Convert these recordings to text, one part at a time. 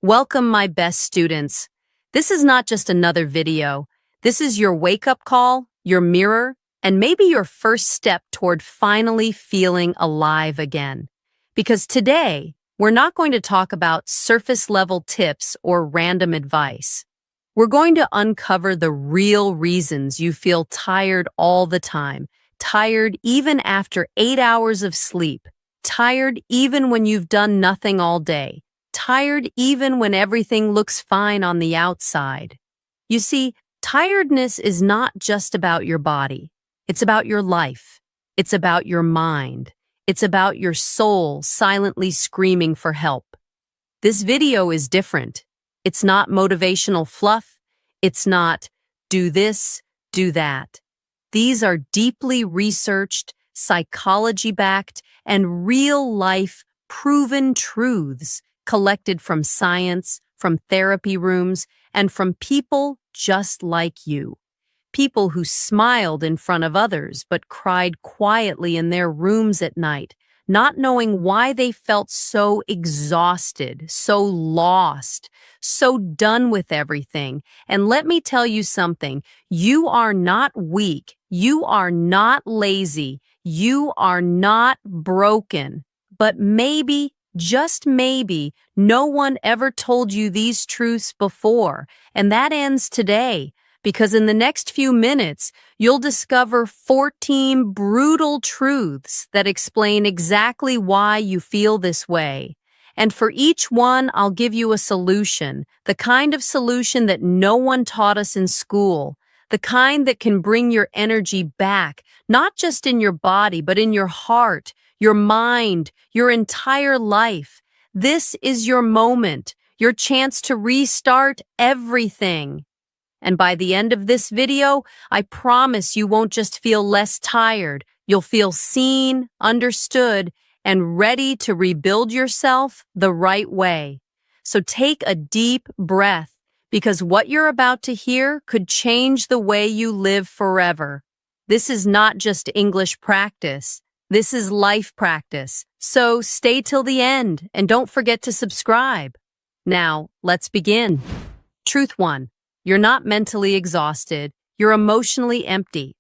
Welcome, my best students. This is not just another video. This is your wake-up call, your mirror, and maybe your first step toward finally feeling alive again. Because today, we're not going to talk about surface-level tips or random advice. We're going to uncover the real reasons you feel tired all the time, tired even after 8 hours of sleep, tired even when you've done nothing all day, tired even when everything looks fine on the outside. You see, tiredness is not just about your body. It's about your life. It's about your mind. It's about your soul silently screaming for help. This video is different. It's not motivational fluff. It's not do this, do that. These are deeply researched, psychology-backed, and real-life proven truths collected from science, from therapy rooms, and from people just like you. People who smiled in front of others but cried quietly in their rooms at night, not knowing why they felt so exhausted, so lost, so done with everything. And let me tell you something, you are not weak, you are not lazy, you are not broken. But maybe, just maybe, no one ever told you these truths before, and that ends today. Because in the next few minutes, you'll discover 14 brutal truths that explain exactly why you feel this way. And for each one, I'll give you a solution, the kind of solution that no one taught us in school, the kind that can bring your energy back, not just in your body, but in your heart, your mind, your entire life. This is your moment, your chance to restart everything. And by the end of this video, I promise you won't just feel less tired. You'll feel seen, understood, and ready to rebuild yourself the right way. So take a deep breath, because what you're about to hear could change the way you live forever. This is not just English practice. This is life practice. So stay till the end and don't forget to subscribe. Now, let's begin. Truth 1. You're not mentally exhausted. You're emotionally empty.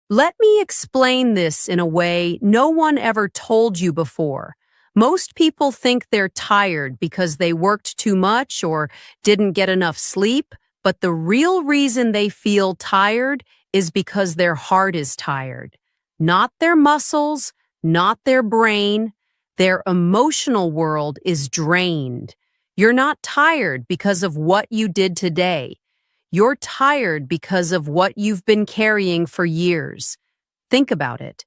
Let me explain this in a way no one ever told you before. Most people think they're tired because they worked too much or didn't get enough sleep, but the real reason they feel tired is because their heart is tired. Not their muscles, not their brain. Their emotional world is drained. You're not tired because of what you did today. You're tired because of what you've been carrying for years. Think about it.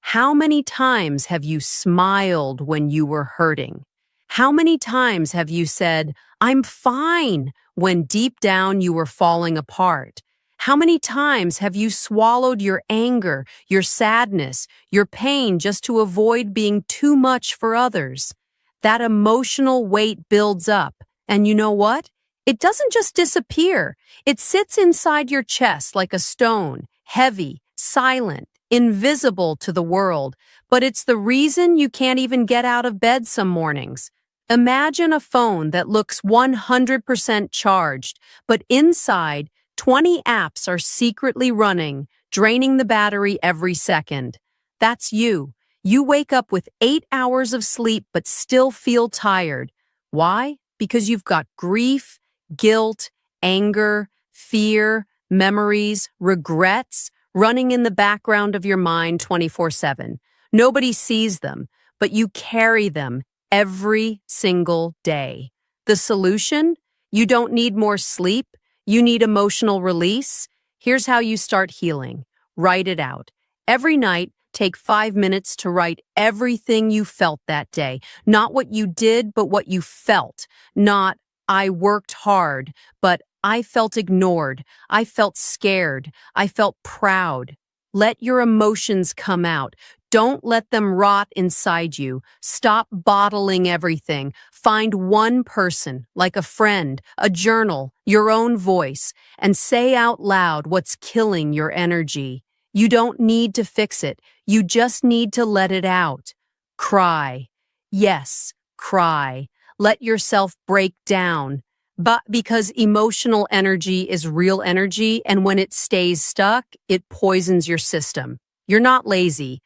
How many times have you smiled when you were hurting? How many times have you said, "I'm fine," when deep down you were falling apart? How many times have you swallowed your anger, your sadness, your pain just to avoid being too much for others? That emotional weight builds up, and you know what? It doesn't just disappear. It sits inside your chest like a stone, heavy, silent, invisible to the world. But it's the reason you can't even get out of bed some mornings. Imagine a phone that looks 100% charged, but inside, 20 apps are secretly running, draining the battery every second. That's you. You wake up with 8 hours of sleep but still feel tired. Why? Because you've got grief, guilt, anger, fear, memories, regrets running in the background of your mind 24/7. Nobody sees them, but you carry them every single day. The solution? You don't need more sleep. You need emotional release. Here's how you start healing. Write it out. Every night, take 5 minutes to write everything you felt that day. Not what you did, but what you felt. Not, "I worked hard," but "I felt ignored, I felt scared, I felt proud." Let your emotions come out. Don't let them rot inside you. Stop bottling everything. Find one person, like a friend, a journal, your own voice, and say out loud what's killing your energy. You don't need to fix it. You just need to let it out. Cry. Yes, cry. Let yourself break down. But because emotional energy is real energy, and when it stays stuck, it poisons your system. You're not lazy.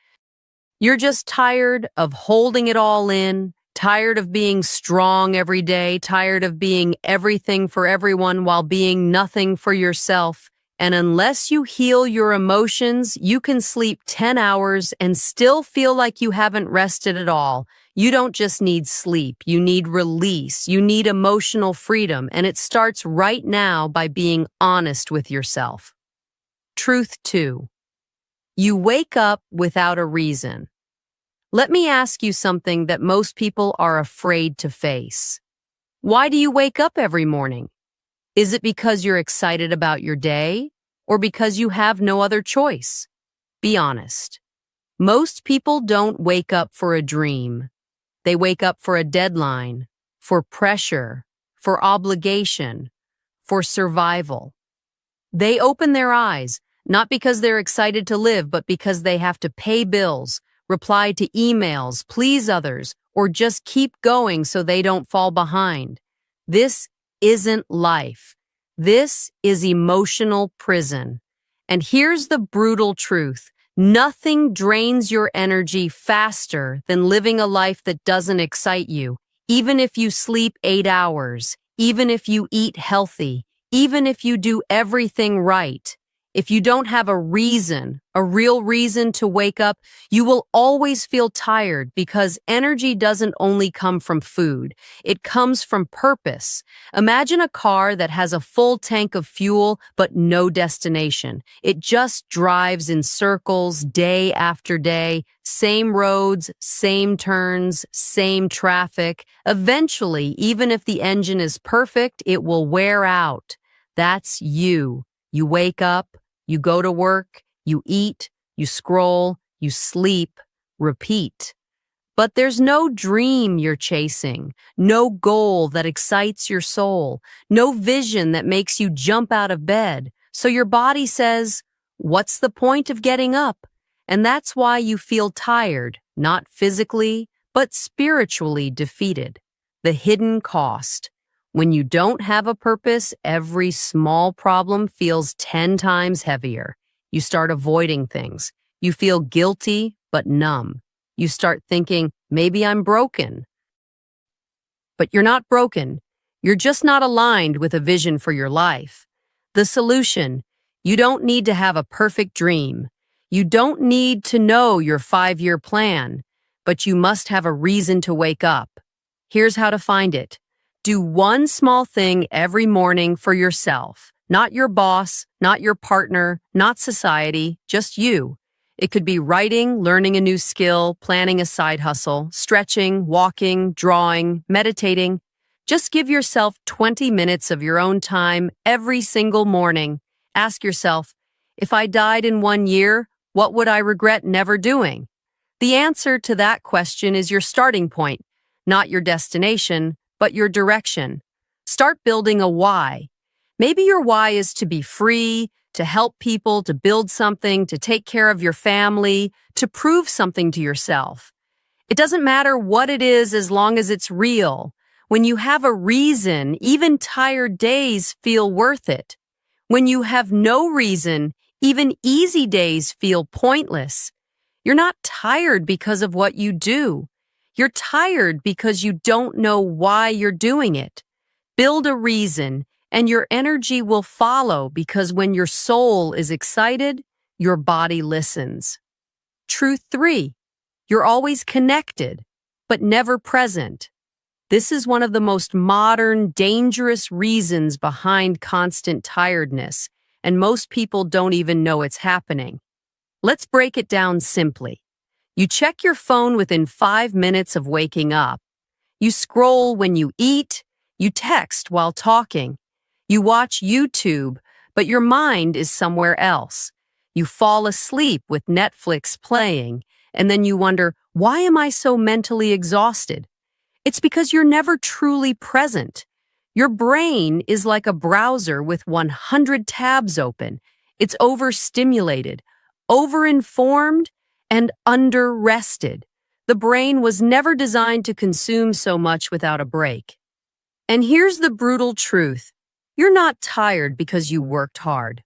You're just tired of holding it all in, tired of being strong every day, tired of being everything for everyone while being nothing for yourself. And unless you heal your emotions, you can sleep 10 hours and still feel like you haven't rested at all. You don't just need sleep, you need release, you need emotional freedom, and it starts right now by being honest with yourself. Truth 2. You wake up without a reason. Let me ask you something that most people are afraid to face. Why do you wake up every morning? Is it because you're excited about your day, or because you have no other choice? Be honest. Most people don't wake up for a dream. They wake up for a deadline, for pressure, for obligation, for survival. They open their eyes, not because they're excited to live, but because they have to pay bills, reply to emails, please others, or just keep going so they don't fall behind. This isn't life. This is emotional prison. And here's the brutal truth. Nothing drains your energy faster than living a life that doesn't excite you. Even if you sleep 8 hours, even if you eat healthy, even if you do everything right. If you don't have a reason, a real reason to wake up, you will always feel tired because energy doesn't only come from food. It comes from purpose. Imagine a car that has a full tank of fuel but no destination. It just drives in circles day after day, same roads, same turns, same traffic. Eventually, even if the engine is perfect, it will wear out. That's you. You wake up, you go to work, you eat, you scroll, you sleep, repeat. But there's no dream you're chasing, no goal that excites your soul, no vision that makes you jump out of bed. So your body says, what's the point of getting up? And that's why you feel tired, not physically, but spiritually defeated. The hidden cost. When you don't have a purpose, every small problem feels 10 times heavier. You start avoiding things. You feel guilty, but numb. You start thinking, maybe I'm broken. But you're not broken. You're just not aligned with a vision for your life. The solution: you don't need to have a perfect dream. You don't need to know your 5-year plan, but you must have a reason to wake up. Here's how to find it. Do one small thing every morning for yourself. Not your boss, not your partner, not society, just you. It could be writing, learning a new skill, planning a side hustle, stretching, walking, drawing, meditating. Just give yourself 20 minutes of your own time every single morning. Ask yourself, if I died in 1 year, what would I regret never doing? The answer to that question is your starting point, not your destination, but your direction. Start building a why. Maybe your why is to be free, to help people, to build something, to take care of your family, to prove something to yourself. It doesn't matter what it is as long as it's real. When you have a reason, even tired days feel worth it. When you have no reason, even easy days feel pointless. You're not tired because of what you do. You're tired because you don't know why you're doing it. Build a reason, and your energy will follow because when your soul is excited, your body listens. Truth 3. You're always connected, but never present. This is one of the most modern, dangerous reasons behind constant tiredness, and most people don't even know it's happening. Let's break it down simply. You check your phone within 5 minutes of waking up. You scroll when you eat. You text while talking. You watch YouTube, but your mind is somewhere else. You fall asleep with Netflix playing, and then you wonder, why am I so mentally exhausted? It's because you're never truly present. Your brain is like a browser with 100 tabs open. It's overstimulated, overinformed, and under-rested. The brain was never designed to consume so much without a break. And here's the brutal truth. You're not tired because you worked hard.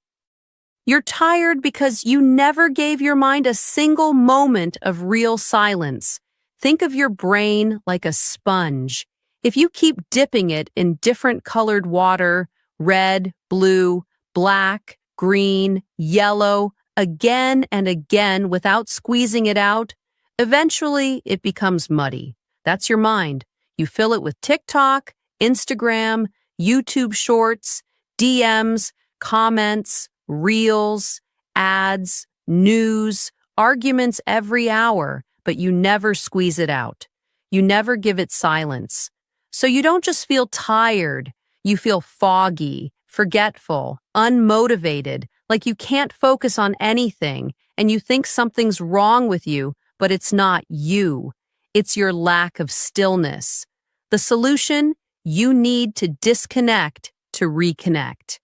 You're tired because you never gave your mind a single moment of real silence. Think of your brain like a sponge. If you keep dipping it in different colored water, red, blue, black, green, yellow, again and again without squeezing it out, eventually it becomes muddy. That's your mind. You fill it with TikTok, Instagram, YouTube Shorts, DMs, comments, reels, ads, news, arguments every hour, but you never squeeze it out. You never give it silence. So you don't just feel tired, you feel foggy, forgetful, unmotivated, like you can't focus on anything, and you think something's wrong with you, but it's not you. It's your lack of stillness. The solution? You need to disconnect to reconnect.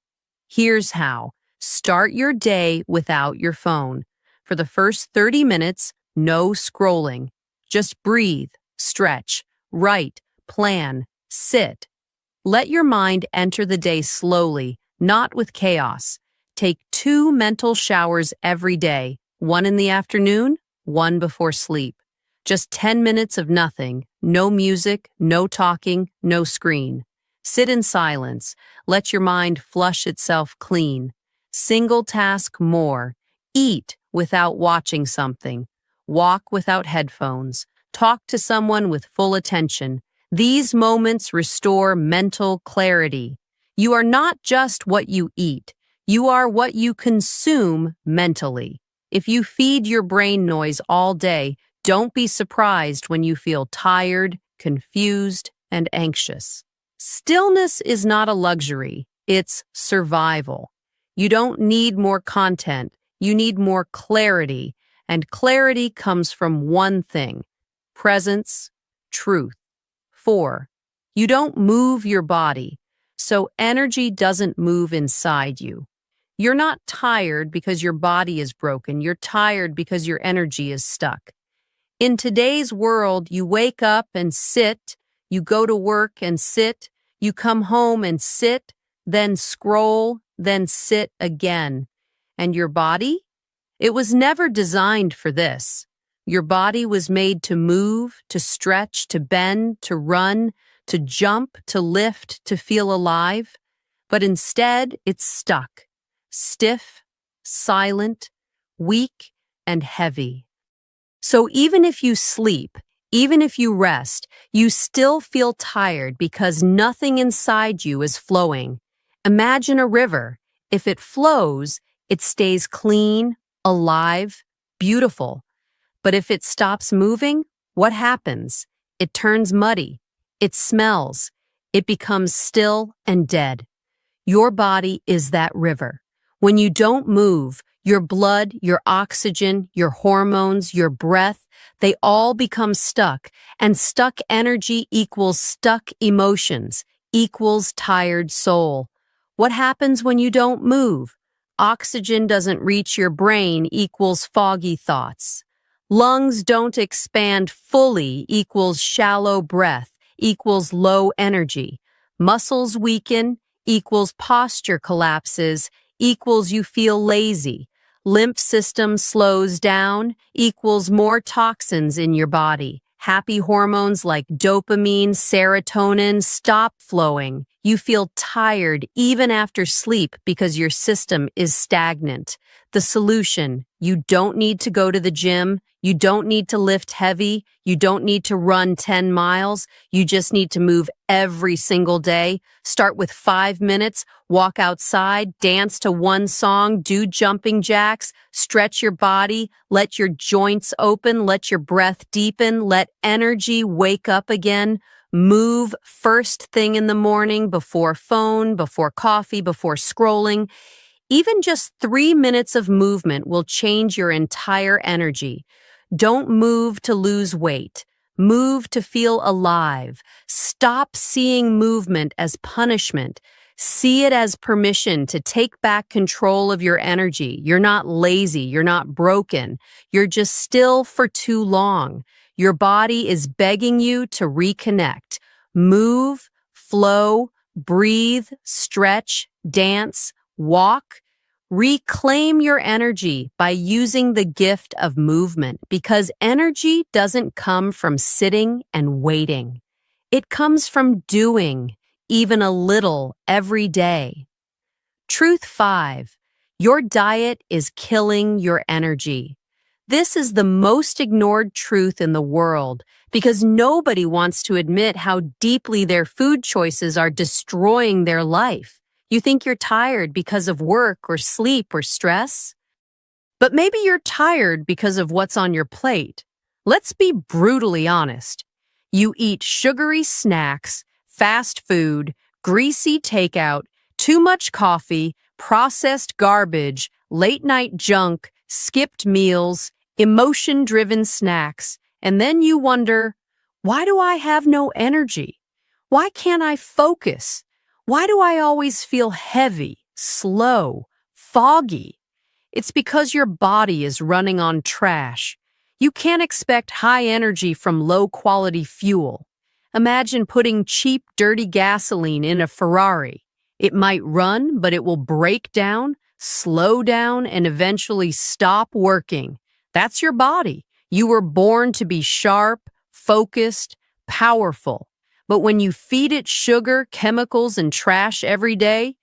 Here's how. Start your day without your phone. For the first 30 minutes, no scrolling. Just breathe, stretch, write, plan, sit. Let your mind enter the day slowly, not with chaos. Take 2 mental showers every day, one in the afternoon, one before sleep. Just 10 minutes of nothing, no music, no talking, no screen. Sit in silence. Let your mind flush itself clean. Single task more. Eat without watching something. Walk without headphones. Talk to someone with full attention. These moments restore mental clarity. You are not just what you eat. You are what you consume mentally. If you feed your brain noise all day, don't be surprised when you feel tired, confused, and anxious. Stillness is not a luxury. It's survival. You don't need more content. You need more clarity. And clarity comes from one thing: presence, truth. 4. You don't move your body, so energy doesn't move inside you. You're not tired because your body is broken. You're tired because your energy is stuck. In today's world, you wake up and sit, you go to work and sit, you come home and sit, then scroll, then sit again. And your body? It was never designed for this. Your body was made to move, to stretch, to bend, to run, to jump, to lift, to feel alive. But instead, it's stuck, stiff, silent, weak, and heavy. So even if you sleep, even if you rest, you still feel tired because nothing inside you is flowing. Imagine a river. If it flows, it stays clean, alive, beautiful. But if it stops moving, what happens? It turns muddy. It smells. It becomes still and dead. Your body is that river. When you don't move, your blood, your oxygen, your hormones, your breath, they all become stuck. And stuck energy equals stuck emotions, equals tired soul. What happens when you don't move? Oxygen doesn't reach your brain equals foggy thoughts. Lungs don't expand fully equals shallow breath, equals low energy. Muscles weaken equals posture collapses, equals you feel lazy. Lymph system slows down equals more toxins in your body. Happy hormones like dopamine, serotonin stop flowing. You feel tired even after sleep because your system is stagnant. The solution: you don't need to go to the gym. You don't need to lift heavy. You don't need to run 10 miles. You just need to move every single day. Start with 5 minutes, walk outside, dance to one song, do jumping jacks, stretch your body, let your joints open, let your breath deepen, let energy wake up again. Move first thing in the morning, before phone, before coffee, before scrolling. Even just 3 minutes of movement will change your entire energy. Don't move to lose weight. Move to feel alive. Stop seeing movement as punishment. See it as permission to take back control of your energy. You're not lazy. You're not broken. You're just still for too long. Your body is begging you to reconnect. Move, flow, breathe, stretch, dance, walk. Reclaim your energy by using the gift of movement because energy doesn't come from sitting and waiting. It comes from doing, even a little, every day. Truth 5. Your diet is killing your energy. This is the most ignored truth in the world because nobody wants to admit how deeply their food choices are destroying their life. You think you're tired because of work or sleep or stress? But maybe you're tired because of what's on your plate. Let's be brutally honest. You eat sugary snacks, fast food, greasy takeout, too much coffee, processed garbage, late-night junk, skipped meals, emotion-driven snacks, and then you wonder, why do I have no energy? Why can't I focus? Why do I always feel heavy, slow, foggy? It's because your body is running on trash. You can't expect high energy from low-quality fuel. Imagine putting cheap, dirty gasoline in a Ferrari. It might run, but it will break down, slow down, and eventually stop working. That's your body. You were born to be sharp, focused, powerful. But when you feed it sugar, chemicals, and trash every day,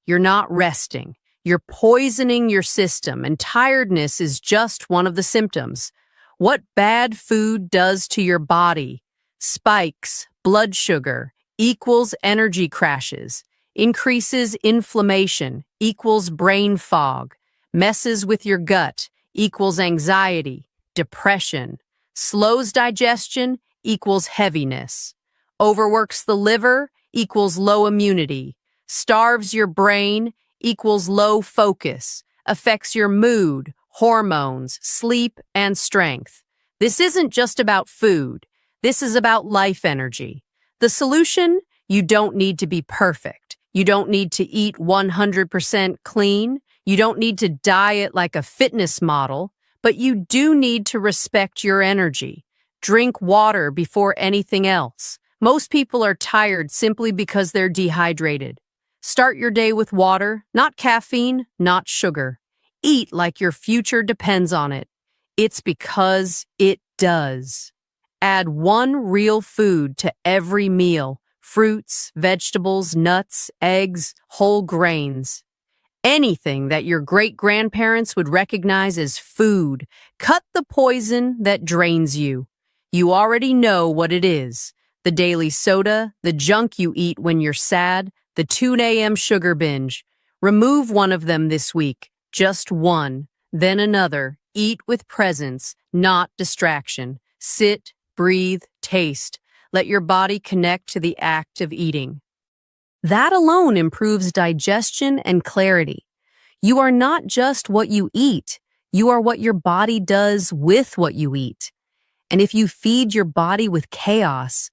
you're not resting. You're poisoning your system, and tiredness is just one of the symptoms. What bad food does to your body? Spikes blood sugar equals energy crashes, increases inflammation equals brain fog, messes with your gut equals anxiety, depression, slows digestion equals heaviness, overworks the liver equals low immunity, starves your brain equals low focus, affects your mood, hormones, sleep, and strength. This isn't just about food. This is about life energy. The solution? You don't need to be perfect. You don't need to eat 100% clean. You don't need to diet like a fitness model, but you do need to respect your energy. Drink water before anything else. Most people are tired simply because they're dehydrated. Start your day with water, not caffeine, not sugar. Eat like your future depends on it. It's because it does. Add one real food to every meal: fruits, vegetables, nuts, eggs, whole grains. Anything that your great-grandparents would recognize as food. Cut the poison that drains you. You already know what it is. The daily soda, the junk you eat when you're sad, the 2 a.m. sugar binge. Remove one of them this week. Just one, then another. Eat with presence, not distraction. Sit, breathe, taste. Let your body connect to the act of eating. That alone improves digestion and clarity. You are not just what you eat. You are what your body does with what you eat. And if you feed your body with chaos,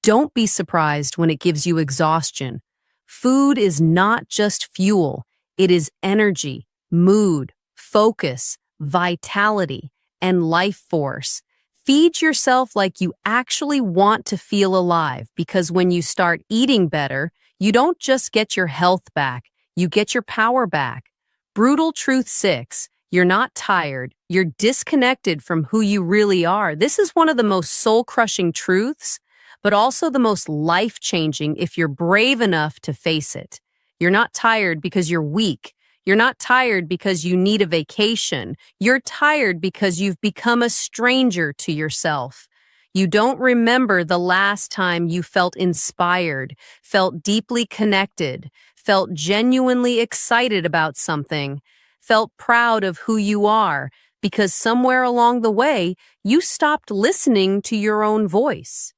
don't be surprised when it gives you exhaustion. Food is not just fuel. It is energy, mood, focus, vitality, and life force. Feed yourself like you actually want to feel alive, because when you start eating better, you don't just get your health back, you get your power back. Brutal truth 6. You're not tired. You're disconnected from who you really are. This is one of the most soul-crushing truths, but also the most life-changing if you're brave enough to face it. You're not tired because you're weak. You're not tired because you need a vacation. You're tired because you've become a stranger to yourself. You don't remember the last time you felt inspired, felt deeply connected, felt genuinely excited about something, felt proud of who you are, because somewhere along the way, you stopped listening to your own voice.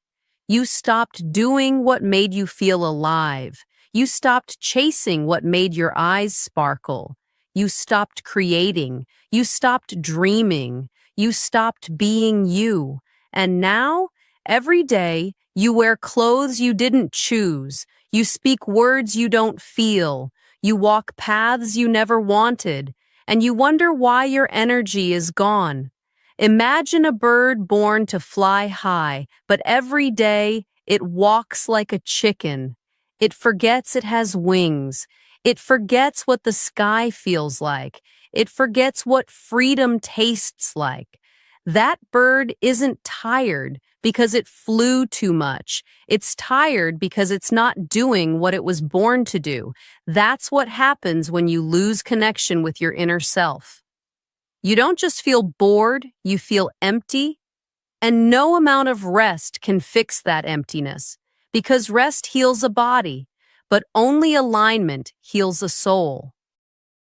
You stopped doing what made you feel alive. You stopped chasing what made your eyes sparkle. You stopped creating. You stopped dreaming. You stopped being you. And now, every day, you wear clothes you didn't choose. You speak words you don't feel. You walk paths you never wanted. And you wonder why your energy is gone. Imagine a bird born to fly high, but every day it walks like a chicken. It forgets it has wings. It forgets what the sky feels like. It forgets what freedom tastes like. That bird isn't tired because it flew too much. It's tired because it's not doing what it was born to do. That's what happens when you lose connection with your inner self. You don't just feel bored, you feel empty, and no amount of rest can fix that emptiness, because rest heals a body, but only alignment heals a soul.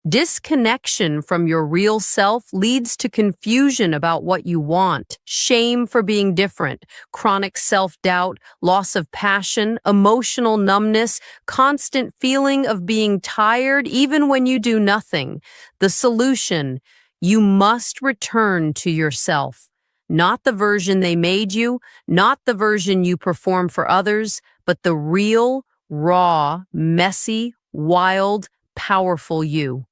Disconnection from your real self leads to confusion about what you want, shame for being different, chronic self-doubt, loss of passion, emotional numbness, constant feeling of being tired even when you do nothing. The solution: you must return to yourself. Not the version they made you, not the version you perform for others, but the real, raw, messy, wild, powerful you.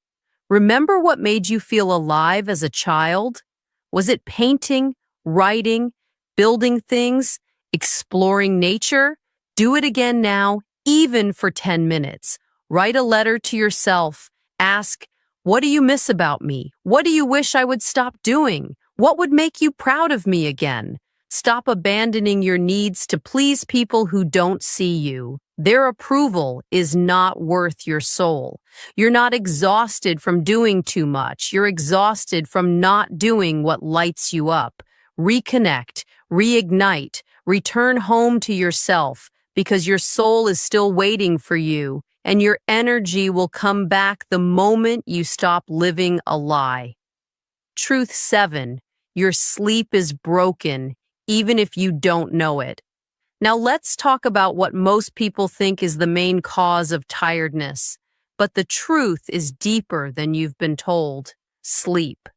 Remember what made you feel alive as a child? Was it painting, writing, building things, exploring nature? Do it again now, even for 10 minutes. Write a letter to yourself. Ask, what do you miss about me? What do you wish I would stop doing? What would make you proud of me again? Stop abandoning your needs to please people who don't see you. Their approval is not worth your soul. You're not exhausted from doing too much. You're exhausted from not doing what lights you up. Reconnect, reignite, return home to yourself, because your soul is still waiting for you, and your energy will come back the moment you stop living a lie. Truth 7. Your sleep is broken, even if you don't know it. Now let's talk about what most people think is the main cause of tiredness. But the truth is deeper than you've been told. Sleep.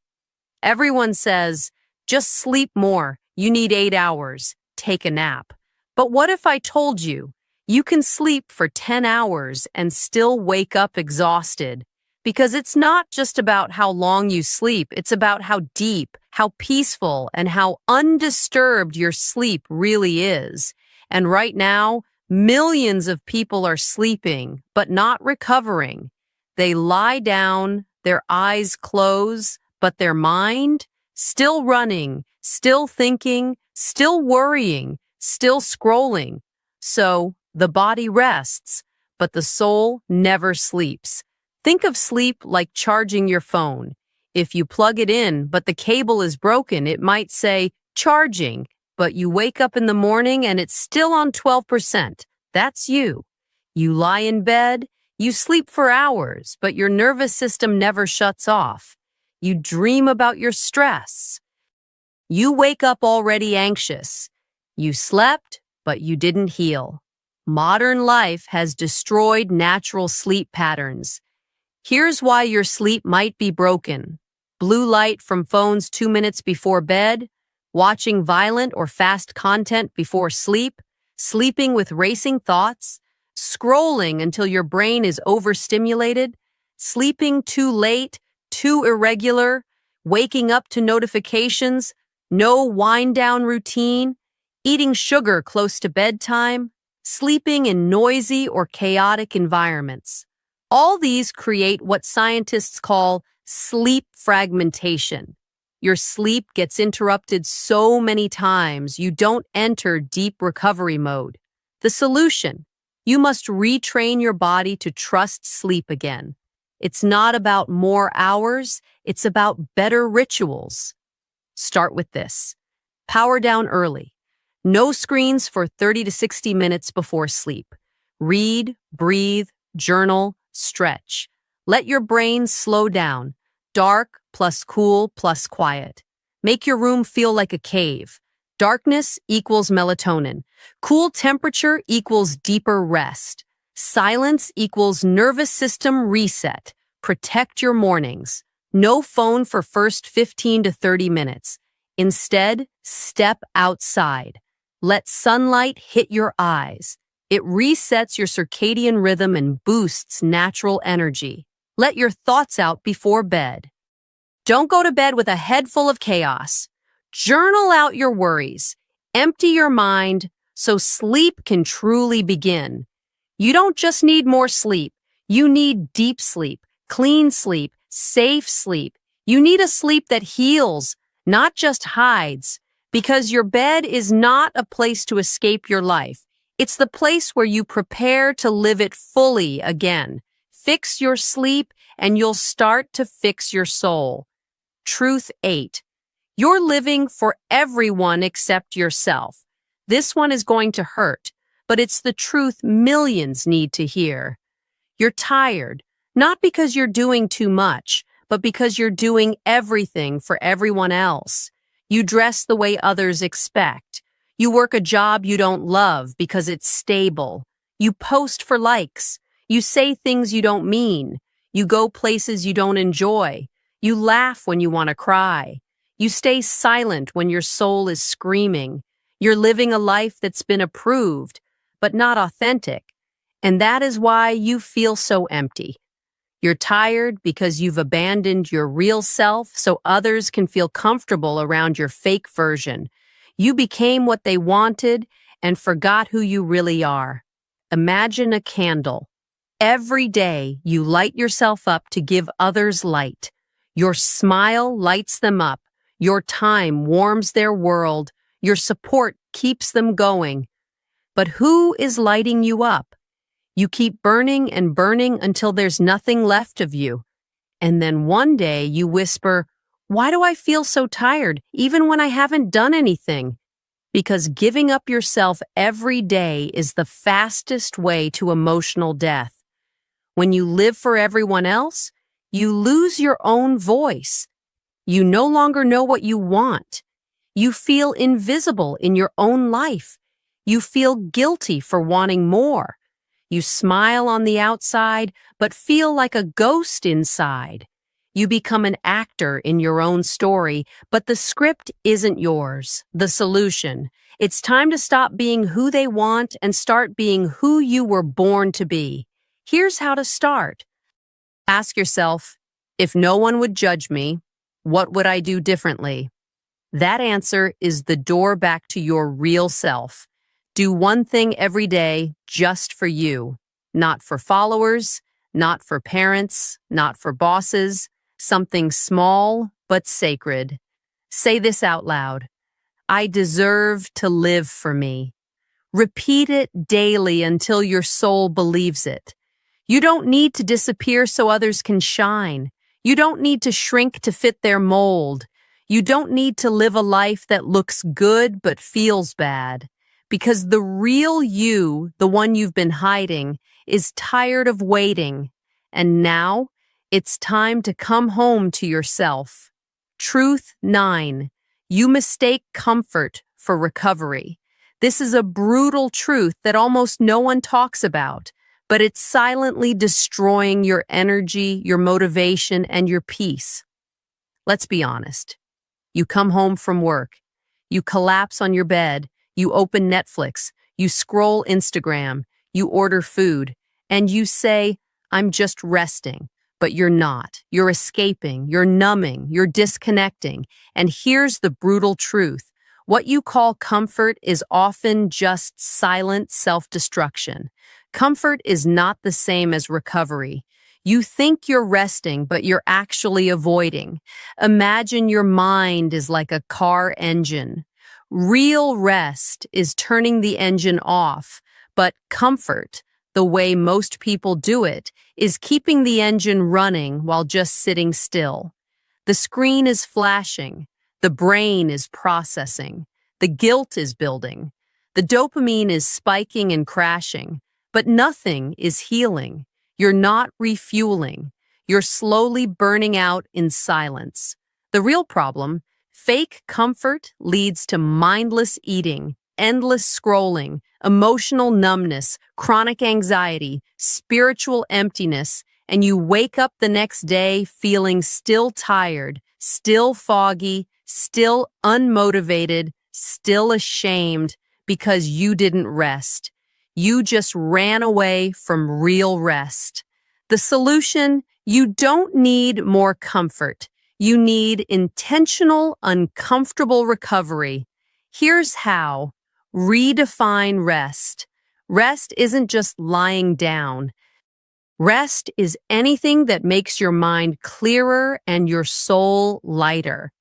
Everyone says, just sleep more. You need 8 hours. Take a nap. But what if I told you, you can sleep for 10 hours and still wake up exhausted? Because it's not just about how long you sleep, it's about how deep, how peaceful, and how undisturbed your sleep really is. And right now, millions of people are sleeping, but not recovering. They lie down, their eyes close, but their mind, still running, still thinking, still worrying, still scrolling. So, the body rests, but the soul never sleeps. Think of sleep like charging your phone. If you plug it in, but the cable is broken, it might say, charging, but you wake up in the morning and it's still on 12%. That's you. You lie in bed, you sleep for hours, but your nervous system never shuts off. You dream about your stress. You wake up already anxious. You slept, but you didn't heal. Modern life has destroyed natural sleep patterns. Here's why your sleep might be broken. Blue light from phones 2 minutes before bed, watching violent or fast content before sleep, sleeping with racing thoughts, scrolling until your brain is overstimulated, sleeping too late, too irregular, waking up to notifications, no wind-down routine, eating sugar close to bedtime, sleeping in noisy or chaotic environments. All these create what scientists call sleep fragmentation. Your sleep gets interrupted so many times you don't enter deep recovery mode. The solution: you must retrain your body to trust sleep again. It's not about more hours, it's about better rituals. Start with this. Power down early. No screens for 30 to 60 minutes before sleep. Read, breathe, journal, stretch. Let your brain slow down. Dark plus cool plus quiet. Make your room feel like a cave. Darkness equals melatonin. Cool temperature equals deeper rest. Silence equals nervous system reset. Protect your mornings. No phone for first 15 to 30 minutes. Instead, step outside. Let sunlight hit your eyes. It resets your circadian rhythm and boosts natural energy. Let your thoughts out before bed. Don't go to bed with a head full of chaos. Journal out your worries. Empty your mind so sleep can truly begin. You don't just need more sleep. You need deep sleep, clean sleep, safe sleep. You need a sleep that heals, not just hides, because your bed is not a place to escape your life. It's the place where you prepare to live it fully again. Fix your sleep, and you'll start to fix your soul. Truth 8. You're living for everyone except yourself. This one is going to hurt, but it's the truth millions need to hear. You're tired, not because you're doing too much, but because you're doing everything for everyone else. You dress the way others expect. You work a job you don't love because it's stable. You post for likes. You say things you don't mean. You go places you don't enjoy. You laugh when you want to cry. You stay silent when your soul is screaming. You're living a life that's been approved, but not authentic. And that is why you feel so empty. You're tired because you've abandoned your real self so others can feel comfortable around your fake version. You became what they wanted and forgot who you really are. Imagine a candle. Every day you light yourself up to give others light. Your smile lights them up. Your time warms their world. Your support keeps them going. But who is lighting you up? You keep burning and burning until there's nothing left of you. And then one day you whisper, "Why do I feel so tired, even when I haven't done anything?" Because giving up yourself every day is the fastest way to emotional death. When you live for everyone else, you lose your own voice. You no longer know what you want. You feel invisible in your own life. You feel guilty for wanting more. You smile on the outside, but feel like a ghost inside. You become an actor in your own story, but the script isn't yours, the solution. It's time to stop being who they want and start being who you were born to be. Here's how to start. Ask yourself, if no one would judge me, what would I do differently? That answer is the door back to your real self. Do one thing every day just for you, not for followers, not for parents, not for bosses, something small but sacred. Say this out loud. I deserve to live for me. Repeat it daily until your soul believes it. You don't need to disappear so others can shine. You don't need to shrink to fit their mold. You don't need to live a life that looks good but feels bad. Because the real you, the one you've been hiding, is tired of waiting. And now, it's time to come home to yourself. Truth 9. You mistake comfort for recovery. This is a brutal truth that almost no one talks about, but it's silently destroying your energy, your motivation, and your peace. Let's be honest. You come home from work. You collapse on your bed. You open Netflix. You scroll Instagram. You order food. And you say, I'm just resting. But you're not. You're escaping. You're numbing. You're disconnecting. And here's the brutal truth. What you call comfort is often just silent self-destruction. Comfort is not the same as recovery. You think you're resting, but you're actually avoiding. Imagine your mind is like a car engine. Real rest is turning the engine off, but comfort, the way most people do it, is keeping the engine running while just sitting still. The screen is flashing. The brain is processing. The guilt is building. The dopamine is spiking and crashing. But nothing is healing. You're not refueling. You're slowly burning out in silence. The real problem, fake comfort leads to mindless eating, endless scrolling, emotional numbness, chronic anxiety, spiritual emptiness, and you wake up the next day feeling still tired, still foggy, still unmotivated, still ashamed because you didn't rest. You just ran away from real rest. The solution, you don't need more comfort. You need intentional, uncomfortable recovery. Here's how. Redefine rest. Rest isn't just lying down. Rest is anything that makes your mind clearer and your soul lighter.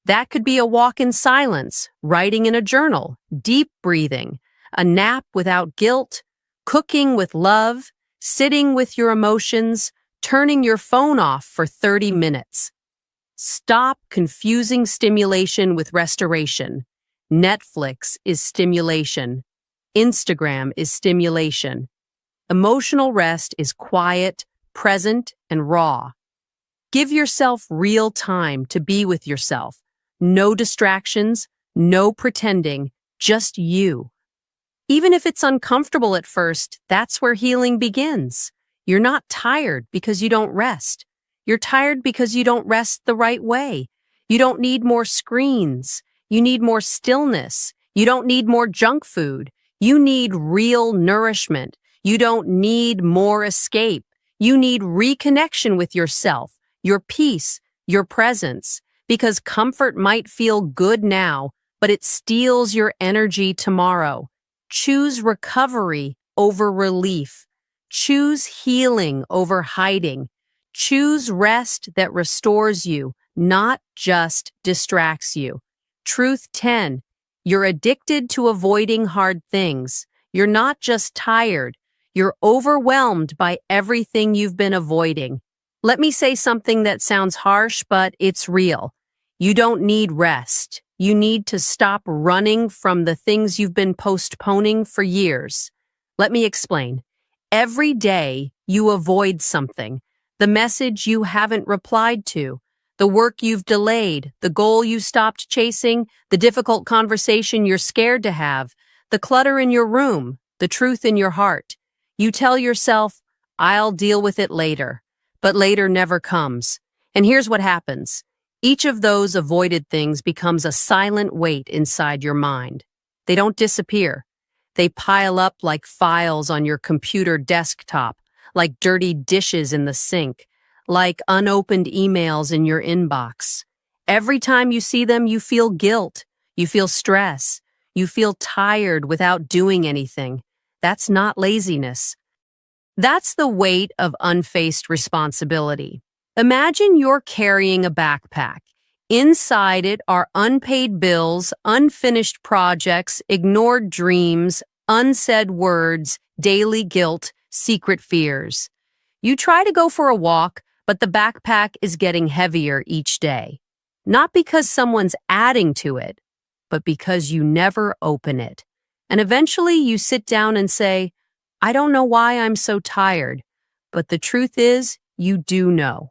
That could be a walk in silence, writing in a journal, deep breathing, a nap without guilt, cooking with love, sitting with your emotions, turning your phone off for 30 minutes. Stop confusing stimulation with restoration. Netflix is stimulation. Instagram is stimulation. Emotional rest is quiet, present, and raw. Give yourself real time to be with yourself. No distractions, no pretending, just you. Even if it's uncomfortable at first, that's where healing begins. You're not tired because you don't rest. You're tired because you don't rest the right way. You don't need more screens. You need more stillness. You don't need more junk food. You need real nourishment. You don't need more escape. You need reconnection with yourself, your peace, your presence, because comfort might feel good now, but it steals your energy tomorrow. Choose recovery over relief. Choose healing over hiding. Choose rest that restores you, not just distracts you. Truth 10. You're addicted to avoiding hard things. You're not just tired. You're overwhelmed by everything you've been avoiding. Let me say something that sounds harsh, but it's real. You don't need rest. You need to stop running from the things you've been postponing for years. Let me explain. Every day, you avoid something. The message you haven't replied to, the work you've delayed, the goal you stopped chasing, the difficult conversation you're scared to have, the clutter in your room, the truth in your heart. You tell yourself, I'll deal with it later, but later never comes. And here's what happens. Each of those avoided things becomes a silent weight inside your mind. They don't disappear. They pile up like files on your computer desktop, like dirty dishes in the sink, like unopened emails in your inbox. Every time you see them, you feel guilt, you feel stress, you feel tired without doing anything. That's not laziness. That's the weight of unfaced responsibility. Imagine you're carrying a backpack. Inside it are unpaid bills, unfinished projects, ignored dreams, unsaid words, daily guilt, secret fears. You try to go for a walk, but the backpack is getting heavier each day. Not because someone's adding to it, but because you never open it. And eventually you sit down and say, I don't know why I'm so tired, but the truth is, you do know.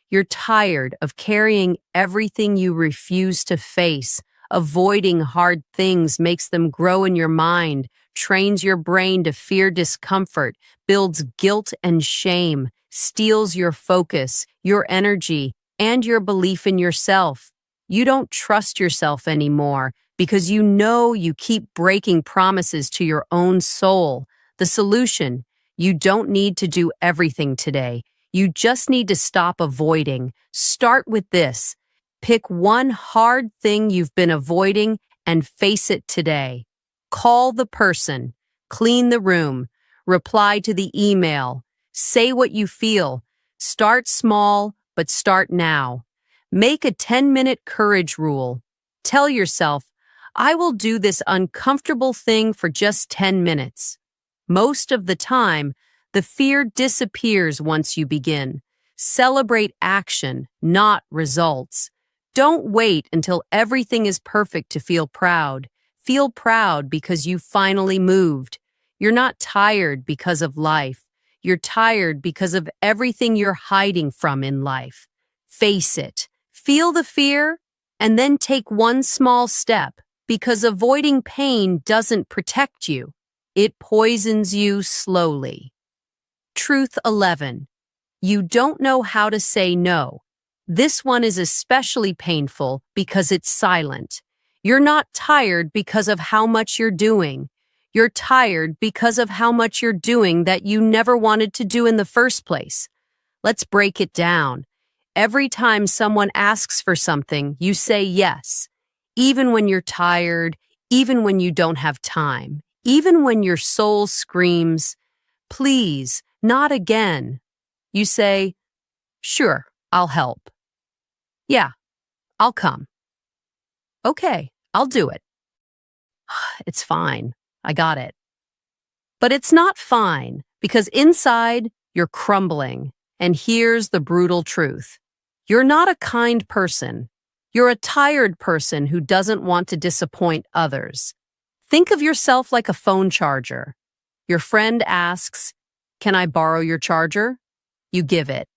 You're tired of carrying everything you refuse to face. Avoiding hard things makes them grow in your mind, trains your brain to fear discomfort, builds guilt and shame, steals your focus, your energy, and your belief in yourself. You don't trust yourself anymore because you know you keep breaking promises to your own soul. The solution: you don't need to do everything today. You just need to stop avoiding. Start with this. Pick one hard thing you've been avoiding and face it today. Call the person, clean the room, reply to the email, say what you feel. Start small, but start now. Make a 10-minute courage rule. Tell yourself, I will do this uncomfortable thing for just 10 minutes. Most of the time, the fear disappears once you begin. Celebrate action, not results. Don't wait until everything is perfect to feel proud. Feel proud because you finally moved. You're not tired because of life. You're tired because of everything you're hiding from in life. Face it. Feel the fear, and then take one small step, because avoiding pain doesn't protect you. It poisons you slowly. Truth 11. You don't know how to say no. This one is especially painful because it's silent. You're not tired because of how much you're doing. You're tired because of how much you're doing that you never wanted to do in the first place. Let's break it down. Every time someone asks for something, you say yes, even when you're tired, even when you don't have time, even when your soul screams, "Please, not again." You say, "Sure, I'll help." "Yeah, I'll come." "Okay, I'll do it." "It's fine. I got it." But it's not fine because inside you're crumbling. And here's the brutal truth. You're not a kind person. You're a tired person who doesn't want to disappoint others. Think of yourself like a phone charger. Your friend asks, "Can I borrow your charger?" You give it.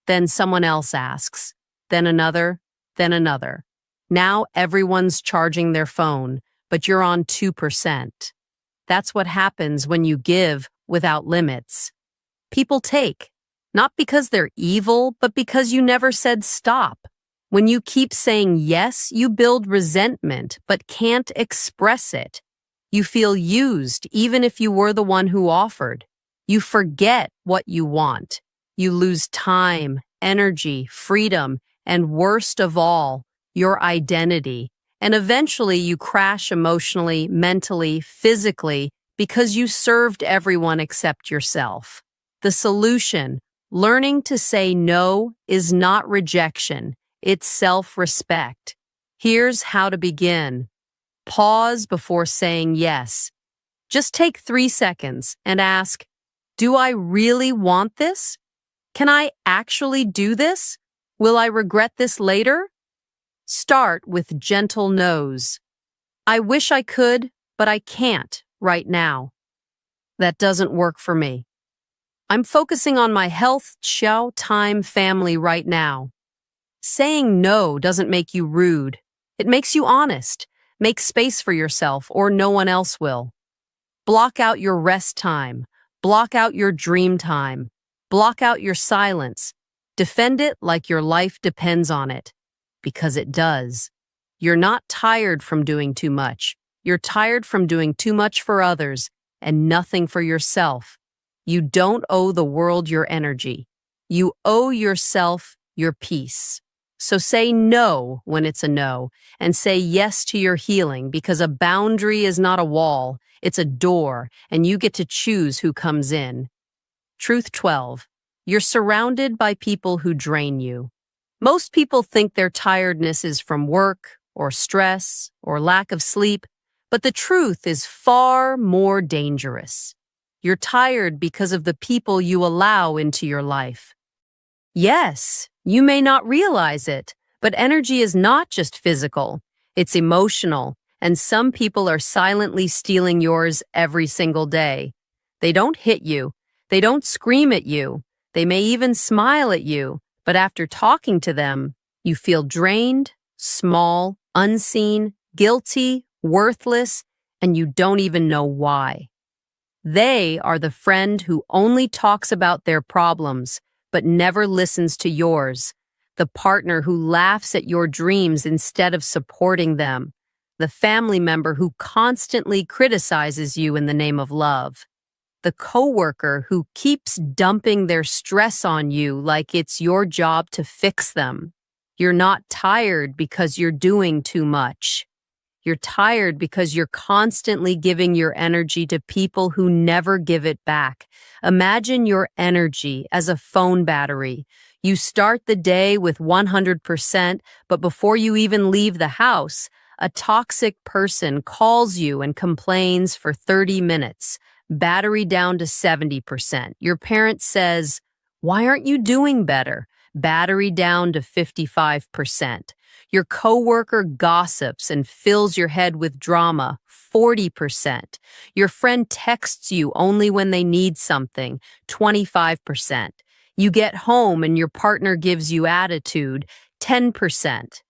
Then someone else asks. Then another. Then another. Now everyone's charging their phone, but you're on 2%. That's what happens when you give without limits. People take, not because they're evil, but because you never said stop. When you keep saying yes, you build resentment, but can't express it. You feel used, even if you were the one who offered. You forget what you want. You lose time, energy, freedom, and worst of all, your identity. And eventually you crash emotionally, mentally, physically, because you served everyone except yourself. The solution, learning to say no, is not rejection, it's self-respect. Here's how to begin. Pause before saying yes. Just take 3 seconds and ask, do I really want this? Can I actually do this? Will I regret this later? Start with gentle no's. I wish I could, but I can't right now. That doesn't work for me. I'm focusing on my health, time, family right now. Saying no doesn't make you rude. It makes you honest. Make space for yourself or no one else will. Block out your rest time. Block out your dream time. Block out your silence. Defend it like your life depends on it. Because it does. You're not tired from doing too much. You're tired from doing too much for others and nothing for yourself. You don't owe the world your energy. You owe yourself your peace. So say no when it's a no, and say yes to your healing because a boundary is not a wall, it's a door, and you get to choose who comes in. Truth 12. You're surrounded by people who drain you. Most people think their tiredness is from work, or stress, or lack of sleep, but the truth is far more dangerous. You're tired because of the people you allow into your life. Yes, you may not realize it, but energy is not just physical, it's emotional, and some people are silently stealing yours every single day. They don't hit you, they don't scream at you, they may even smile at you, but after talking to them, you feel drained, small, unseen, guilty, worthless, and you don't even know why. They are the friend who only talks about their problems, but never listens to yours. The partner who laughs at your dreams instead of supporting them. The family member who constantly criticizes you in the name of love. The coworker who keeps dumping their stress on you like it's your job to fix them. You're not tired because you're doing too much. You're tired because you're constantly giving your energy to people who never give it back. Imagine your energy as a phone battery. You start the day with 100%, but before you even leave the house, a toxic person calls you and complains for 30 minutes. Battery down to 70%. Your parent says, "Why aren't you doing better?" Battery down to 55%. Your coworker gossips and fills your head with drama, 40%. Your friend texts you only when they need something, 25%. You get home and your partner gives you attitude, 10%.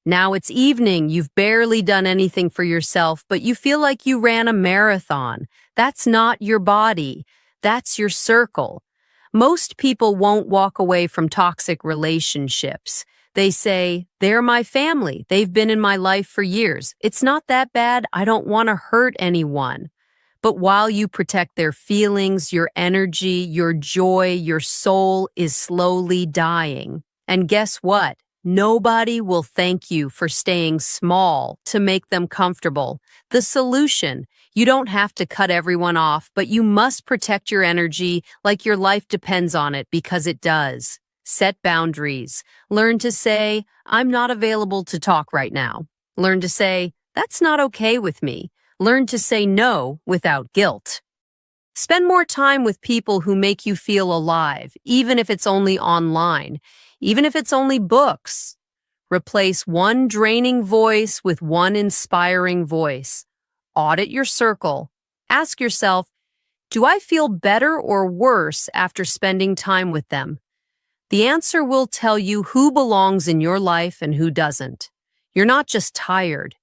Now it's evening, you've barely done anything for yourself, but you feel like you ran a marathon. That's not your body. That's your circle. Most people won't walk away from toxic relationships. They say, they're my family. They've been in my life for years. It's not that bad. I don't want to hurt anyone. But while you protect their feelings, your energy, your joy, your soul is slowly dying. And guess what? Nobody will thank you for staying small to make them comfortable. The solution: you don't have to cut everyone off, but you must protect your energy like your life depends on it, because it does. Set boundaries. Learn to say, I'm not available to talk right now. Learn to say, that's not okay with me. Learn to say no without guilt. Spend more time with people who make you feel alive, even if it's only online, even if it's only books. Replace one draining voice with one inspiring voice. Audit your circle. Ask yourself, do I feel better or worse after spending time with them? The answer will tell you who belongs in your life and who doesn't. You're not just tired.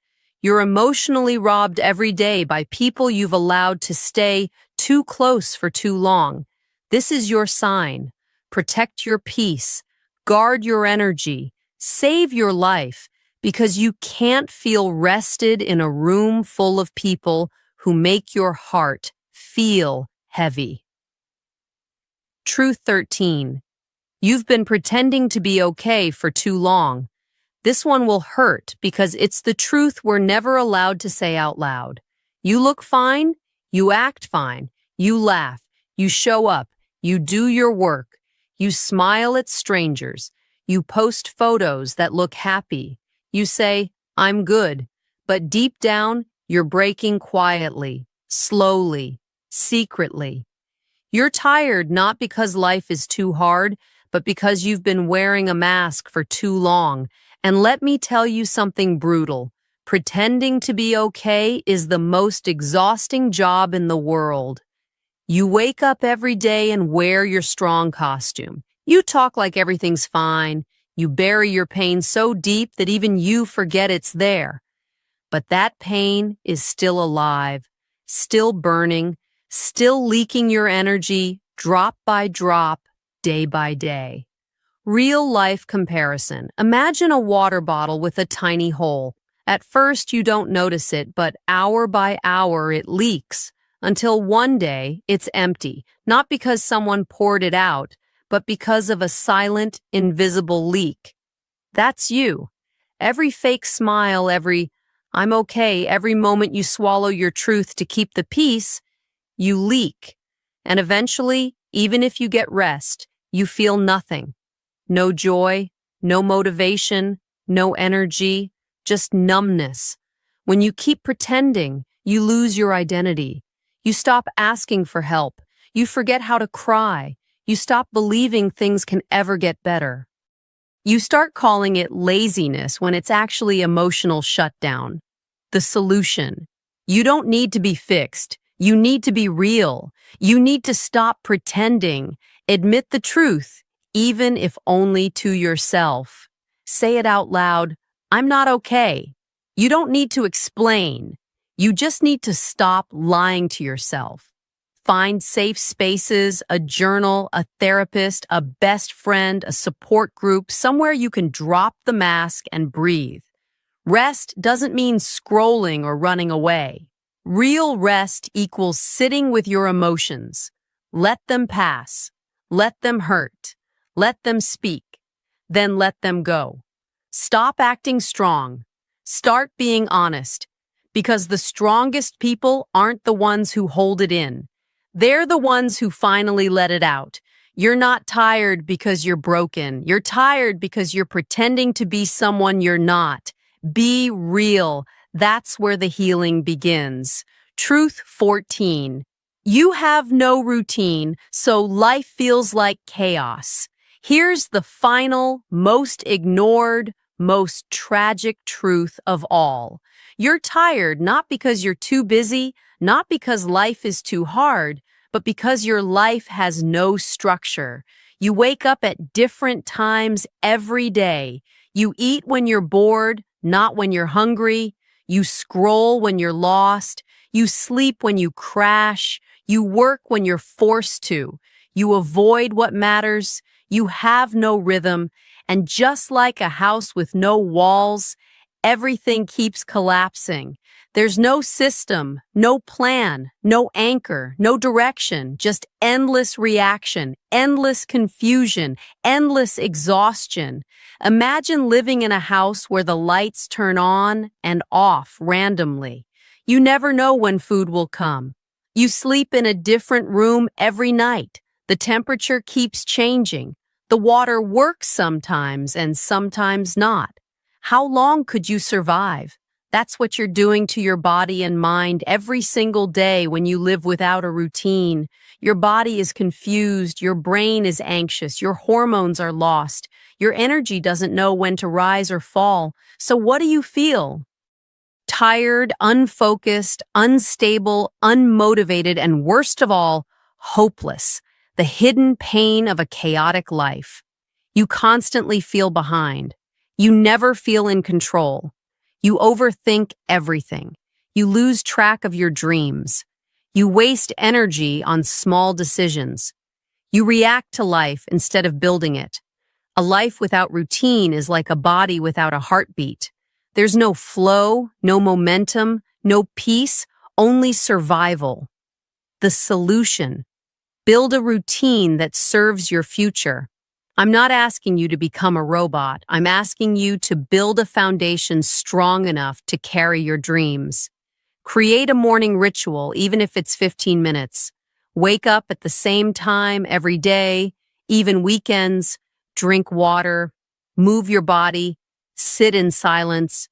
You're emotionally robbed every day by people you've allowed to stay too close for too long. This is your sign. Protect your peace. Guard your energy. Save your life, because you can't feel rested in a room full of people who make your heart feel heavy. Truth 13. You've been pretending to be okay for too long. This one will hurt because it's the truth we're never allowed to say out loud. You look fine, you act fine, you laugh, you show up, you do your work, you smile at strangers, you post photos that look happy, you say, I'm good, but deep down, you're breaking quietly, slowly, secretly. You're tired not because life is too hard, but because you've been wearing a mask for too long. And let me tell you something brutal. Pretending to be okay is the most exhausting job in the world. You wake up every day and wear your strong costume. You talk like everything's fine. You bury your pain so deep that even you forget it's there. But that pain is still alive, still burning, still leaking your energy, drop by drop, day by day. Real-life comparison. Imagine a water bottle with a tiny hole. At first, you don't notice it, but hour by hour, it leaks, until one day, it's empty, not because someone poured it out, but because of a silent, invisible leak. That's you. Every fake smile, every I'm okay, every moment you swallow your truth to keep the peace, you leak. And eventually, even if you get rest, you feel nothing. No joy, no motivation, no energy, just numbness. When you keep pretending, you lose your identity. You stop asking for help. You forget how to cry. You stop believing things can ever get better. You start calling it laziness when it's actually emotional shutdown. The solution: you don't need to be fixed. You need to be real. You need to stop pretending. Admit the truth, even if only to yourself. Say it out loud, I'm not okay. You don't need to explain. You just need to stop lying to yourself. Find safe spaces, a journal, a therapist, a best friend, a support group, somewhere you can drop the mask and breathe. Rest doesn't mean scrolling or running away. Real rest equals sitting with your emotions. Let them pass. Let them hurt. Let them speak. Then let them go. Stop acting strong. Start being honest. Because the strongest people aren't the ones who hold it in. They're the ones who finally let it out. You're not tired because you're broken. You're tired because you're pretending to be someone you're not. Be real. That's where the healing begins. Truth 14. You have no routine, so life feels like chaos. Here's the final, most ignored, most tragic truth of all. You're tired not because you're too busy, not because life is too hard, but because your life has no structure. You wake up at different times every day. You eat when you're bored, not when you're hungry. You scroll when you're lost. You sleep when you crash. You work when you're forced to. You avoid what matters. You have no rhythm. And just like a house with no walls, everything keeps collapsing. There's no system, no plan, no anchor, no direction, just endless reaction, endless confusion, endless exhaustion. Imagine living in a house where the lights turn on and off randomly. You never know when food will come. You sleep in a different room every night. The temperature keeps changing. The water works sometimes and sometimes not. How long could you survive? That's what you're doing to your body and mind every single day when you live without a routine. Your body is confused, your brain is anxious, your hormones are lost, your energy doesn't know when to rise or fall. So what do you feel? Tired, unfocused, unstable, unmotivated, and worst of all, hopeless. The hidden pain of a chaotic life. You constantly feel behind. You never feel in control. You overthink everything. You lose track of your dreams. You waste energy on small decisions. You react to life instead of building it. A life without routine is like a body without a heartbeat. There's no flow, no momentum, no peace, only survival. The solution: build a routine that serves your future. I'm not asking you to become a robot. I'm asking you to build a foundation strong enough to carry your dreams. Create a morning ritual, even if it's 15 minutes. Wake up at the same time every day, even weekends. Drink water, move your body, sit in silence.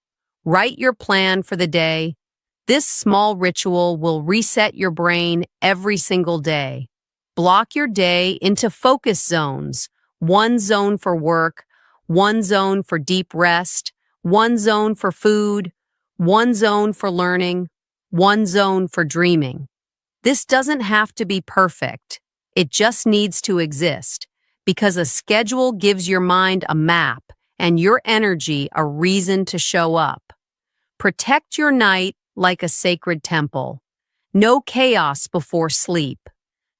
Write your plan for the day. This small ritual will reset your brain every single day. Block your day into focus zones. One zone for work, one zone for deep rest, one zone for food, one zone for learning, one zone for dreaming. This doesn't have to be perfect. It just needs to exist, because a schedule gives your mind a map and your energy a reason to show up. Protect your night like a sacred temple. No chaos before sleep.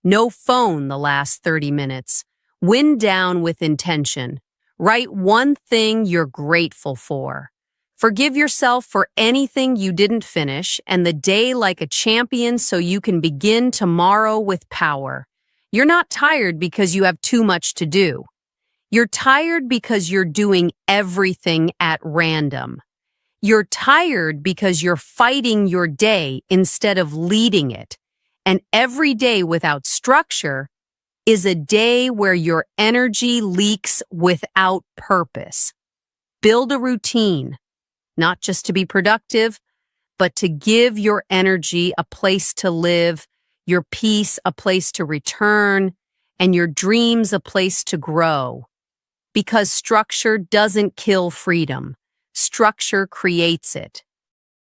No phone the last 30 minutes. Wind down with intention. Write one thing you're grateful for. Forgive yourself for anything you didn't finish, and the day like a champion so you can begin tomorrow with power. You're not tired because you have too much to do. You're tired because you're doing everything at random. You're tired because you're fighting your day instead of leading it. And every day without structure is a day where your energy leaks without purpose. Build a routine, not just to be productive, but to give your energy a place to live, your peace a place to return, and your dreams a place to grow. Because structure doesn't kill freedom. Structure creates it.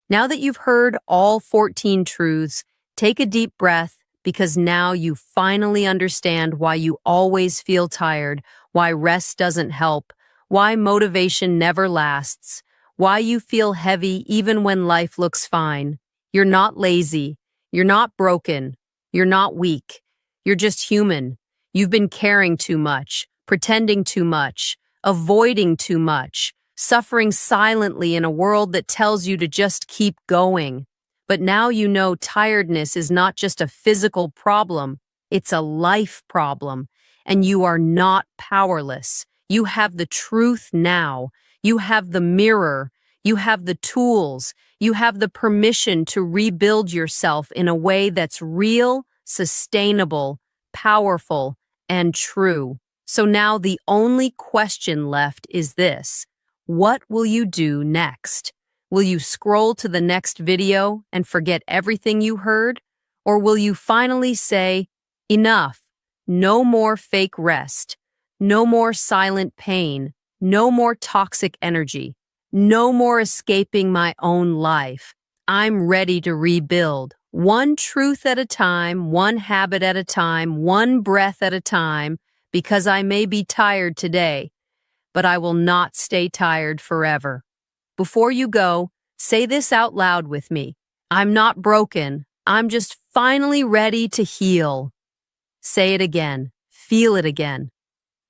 Now that you've heard all 14 truths, take a deep breath, because now you finally understand why you always feel tired, why rest doesn't help, why motivation never lasts, why you feel heavy even when life looks fine. You're not lazy. You're not broken. You're not weak. You're just human. You've been caring too much, pretending too much, avoiding too much, suffering silently in a world that tells you to just keep going. But now you know tiredness is not just a physical problem, it's a life problem. And you are not powerless. You have the truth now. You have the mirror. You have the tools. You have the permission to rebuild yourself in a way that's real, sustainable, powerful, and true. So now the only question left is this: what will you do next? Will you scroll to the next video and forget everything you heard? Or will you finally say, enough, no more fake rest, no more silent pain, no more toxic energy, no more escaping my own life. I'm ready to rebuild, one truth at a time, one habit at a time, one breath at a time, because I may be tired today, but I will not stay tired forever. Before you go, say this out loud with me. I'm not broken. I'm just finally ready to heal. Say it again. Feel it again.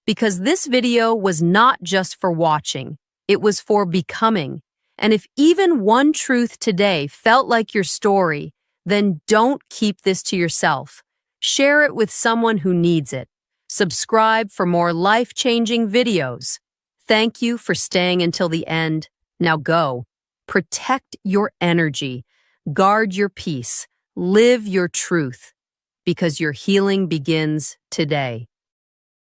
Because this video was not just for watching. It was for becoming. And if even one truth today felt like your story, then don't keep this to yourself. Share it with someone who needs it. Subscribe for more life-changing videos. Thank you for staying until the end. Now go. Protect your energy. Guard your peace. Live your truth. Because your healing begins today.